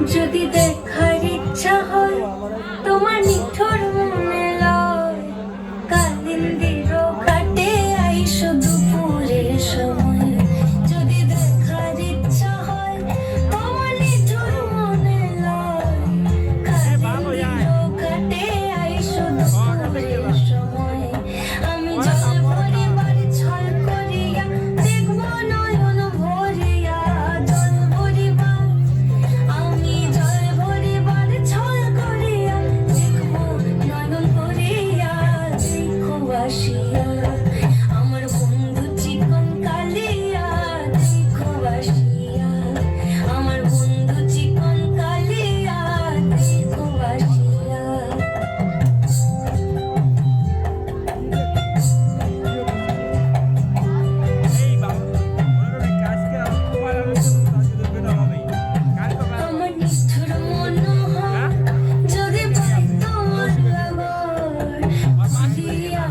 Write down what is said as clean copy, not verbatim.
যদি দেখার ইচ্ছা হয় তোমার নিঠুর মনে লয়, কালিন্দির ঘাটে আইসো দুপুরের সময়। যদি দেখার ইচ্ছা হয় তোমার নিঠুর মনে লয়, কালিন্দির ঘাটে আইসো দুপুরের সময়। আমি জল ভরিবার ছল করিয়া দেখবো নয়ন ভরিয়া, জল ভরিবার আমি জল ভরিবার ছল করিয়া দেখবো নয়ন ভরিয়া। দেখো আসিয়া আমার বন্ধু চিকন কালিয়া, দেখো আসিয়া আমার বন্ধু চিকন কালিয়া, দেখো আসিয়া। আমার নিষ্ঠুর মনোহর যদি পাই তোমার লাগর, দিয়া